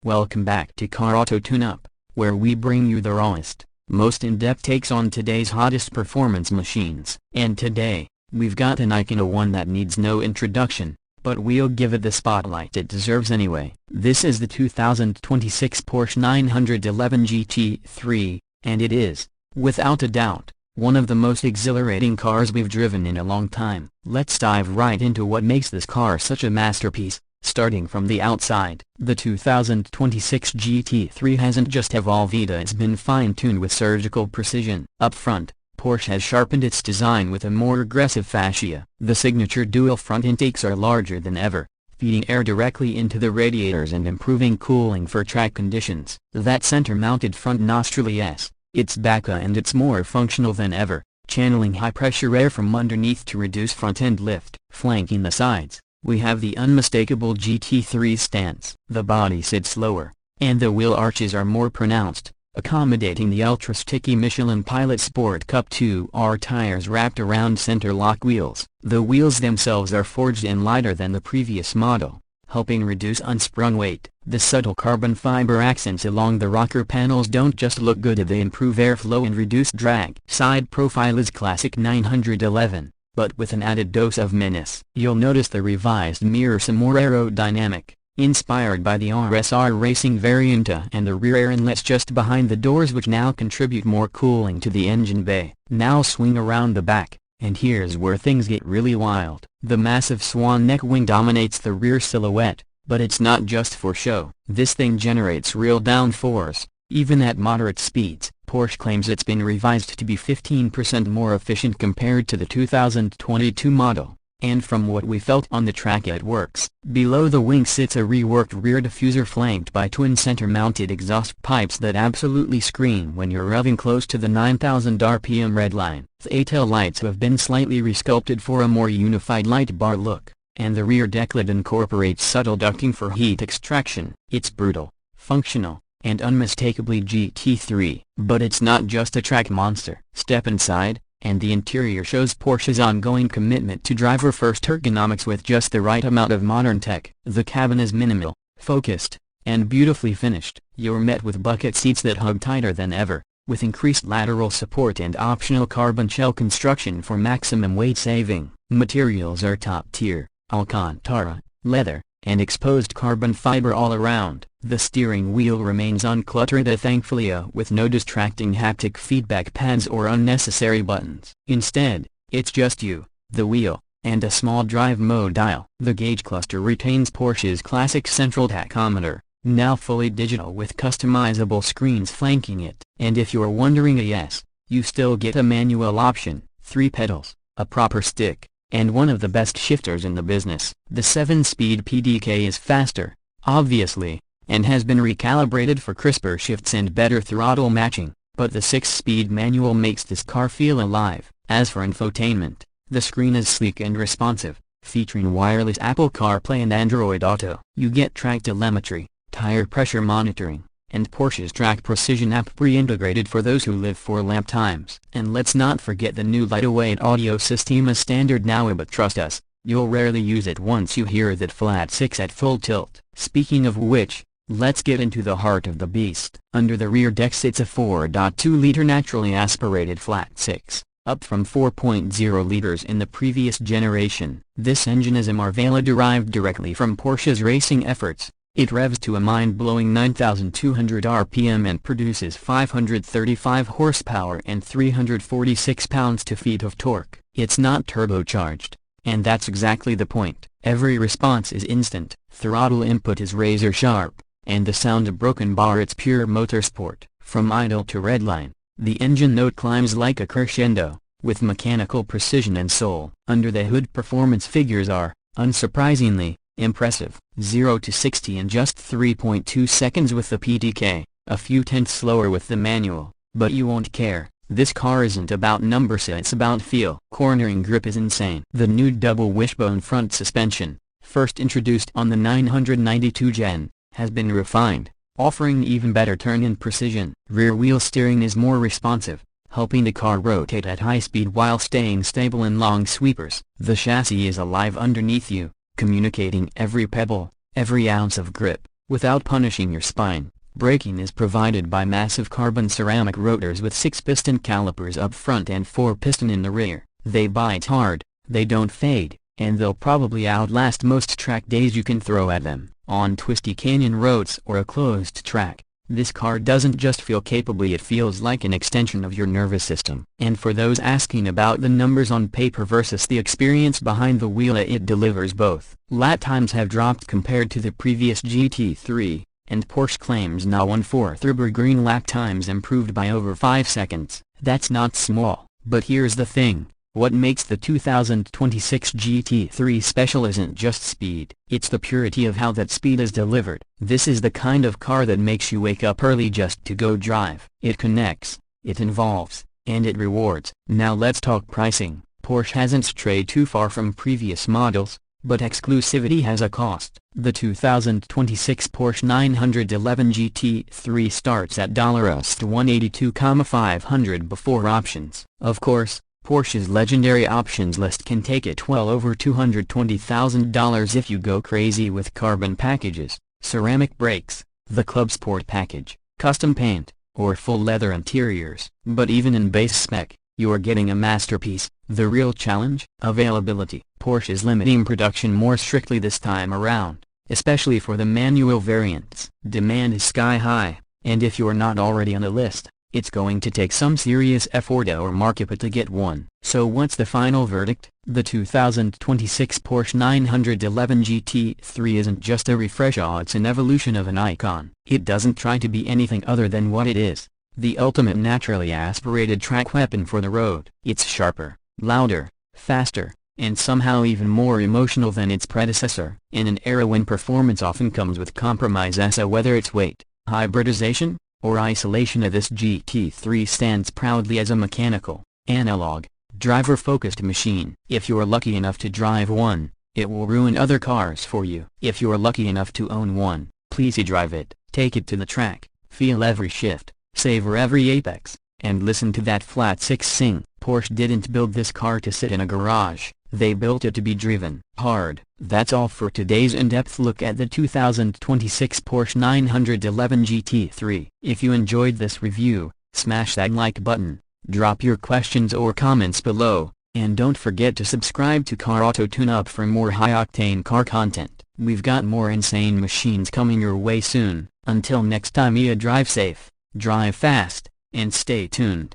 Welcome back to Car Auto Tune-Up, where we bring you the rawest, most in-depth takes on today's hottest performance machines. And today, we've got an icon, a one that needs no introduction, but we'll give it the spotlight it deserves anyway. This is the 2026 Porsche 911 GT3, and it is, without a doubt, one of the most exhilarating cars we've driven in a long time. Let's dive right into what makes this car such a masterpiece. Starting from the outside, the 2026 GT3 hasn't just evolved, it's been fine-tuned with surgical precision. Up front, Porsche has sharpened its design with a more aggressive fascia. The signature dual front intakes are larger than ever, feeding air directly into the radiators and improving cooling for track conditions. That center-mounted front nostril, yes, it's back and it's more functional than ever, channeling high-pressure air from underneath to reduce front-end lift. Flanking the sides, we have the unmistakable GT3 stance. The body sits lower, and the wheel arches are more pronounced, accommodating the ultra-sticky Michelin Pilot Sport Cup 2R tires wrapped around center-lock wheels. The wheels themselves are forged and lighter than the previous model, helping reduce unsprung weight. The subtle carbon fiber accents along the rocker panels don't just look good, they improve airflow and reduce drag. Side profile is classic 911. But with an added dose of menace. You'll notice the revised mirrors are more aerodynamic, inspired by the RSR racing variant, and the rear air inlets just behind the doors, which now contribute more cooling to the engine bay. Now swing around the back, and here's where things get really wild. The massive swan neck wing dominates the rear silhouette, but it's not just for show. This thing generates real downforce, even at moderate speeds. Porsche claims it's been revised to be 15% more efficient compared to the 2022 model, and from what we felt on the track, it works. Below the wing sits a reworked rear diffuser flanked by twin center-mounted exhaust pipes that absolutely scream when you're revving close to the 9,000 RPM redline. The tail lights have been slightly resculpted for a more unified light bar look, and the rear deck lid incorporates subtle ducting for heat extraction. It's brutal, functional, and unmistakably GT3. But it's not just a track monster. Step inside, and the interior shows Porsche's ongoing commitment to driver-first ergonomics with just the right amount of modern tech. The cabin is minimal, focused, and beautifully finished. You're met with bucket seats that hug tighter than ever, with increased lateral support and optional carbon shell construction for maximum weight saving. Materials are top-tier, Alcantara, leather, and exposed carbon fiber all around. The steering wheel remains uncluttered, thankfully, with no distracting haptic feedback pads or unnecessary buttons. Instead, it's just you, the wheel, and a small drive mode dial. The gauge cluster retains Porsche's classic central tachometer, now fully digital with customizable screens flanking it. And if you're wondering, yes, you still get a manual option, 3 pedals, a proper stick, and one of the best shifters in the business. The 7-speed PDK is faster, obviously, and has been recalibrated for crisper shifts and better throttle matching, but the 6-speed manual makes this car feel alive. As for infotainment, the screen is sleek and responsive, featuring wireless Apple CarPlay and Android Auto. You get track telemetry, tire pressure monitoring, and Porsche's Track Precision app pre-integrated for those who live for lap times. And let's not forget the new lightweight audio system is standard now, but trust us, you'll rarely use it once you hear that flat 6 at full tilt. Speaking of which, let's get into the heart of the beast. Under the rear deck sits a 4.2-liter naturally aspirated flat 6, up from 4.0 liters in the previous generation. This engine is a Marvella derived directly from Porsche's racing efforts. It revs to a mind-blowing 9,200 RPM and produces 535 horsepower and 346 pounds-feet of torque. It's not turbocharged, and that's exactly the point. Every response is instant, throttle input is razor-sharp, and the sound of broken bar, it's pure motorsport. From idle to redline, the engine note climbs like a crescendo, with mechanical precision and soul. Under the hood, performance figures are, unsurprisingly, impressive. 0 to 60 in just 3.2 seconds with the PDK, a few tenths slower with the manual, but you won't care. This car isn't about numbers, it's about feel. Cornering grip is insane. The new double wishbone front suspension, first introduced on the 992 Gen, has been refined, offering even better turn-in precision. Rear wheel steering is more responsive, helping the car rotate at high speed while staying stable in long sweepers. The chassis is alive underneath you, communicating every pebble, every ounce of grip, without punishing your spine. Braking is provided by massive carbon ceramic rotors with 6-piston calipers up front and 4-piston in the rear. They bite hard, they don't fade, and they'll probably outlast most track days you can throw at them. On twisty canyon roads or a closed track, this car doesn't just feel capable, it feels like an extension of your nervous system. And for those asking about the numbers on paper versus the experience behind the wheel, it delivers both. Lap times have dropped compared to the previous GT3. And Porsche claims now 1/4 Nürburgring lap times improved by over 5 seconds. That's not small, but here's the thing. What makes the 2026 GT3 special isn't just speed, it's the purity of how that speed is delivered. This is the kind of car that makes you wake up early just to go drive. It connects, it involves, and it rewards. Now let's talk pricing. Porsche hasn't strayed too far from previous models, but exclusivity has a cost. The 2026 Porsche 911 GT3 starts at $182,500 before options. Of course, Porsche's legendary options list can take it well over $220,000 if you go crazy with carbon packages, ceramic brakes, the Club Sport package, custom paint, or full leather interiors. But even in base spec, you're getting a masterpiece. The real challenge? Availability. Porsche is limiting production more strictly this time around, especially for the manual variants. Demand is sky high, and if you're not already on the list, it's going to take some serious effort or markup to get one. So what's the final verdict? The 2026 Porsche 911 GT3 isn't just a refresh, it's an evolution of an icon. It doesn't try to be anything other than what it is. The ultimate naturally aspirated track weapon for the road. It's sharper, louder, faster, and somehow even more emotional than its predecessor. In an era when performance often comes with compromise, whether it's weight, hybridization, or isolation, this GT3 stands proudly as a mechanical, analog, driver-focused machine. If you're lucky enough to drive one, it will ruin other cars for you. If you're lucky enough to own one, please drive it, take it to the track, feel every shift, savor every apex, and listen to that flat six sing. Porsche didn't build this car to sit in a garage, they built it to be driven hard. That's all for today's in-depth look at the 2026 Porsche 911 GT3. If you enjoyed this review, smash that like button, drop your questions or comments below, and don't forget to subscribe to Car Auto Tune Up for more high-octane car content. We've got more insane machines coming your way soon. Until next time, drive safe, drive fast, and stay tuned.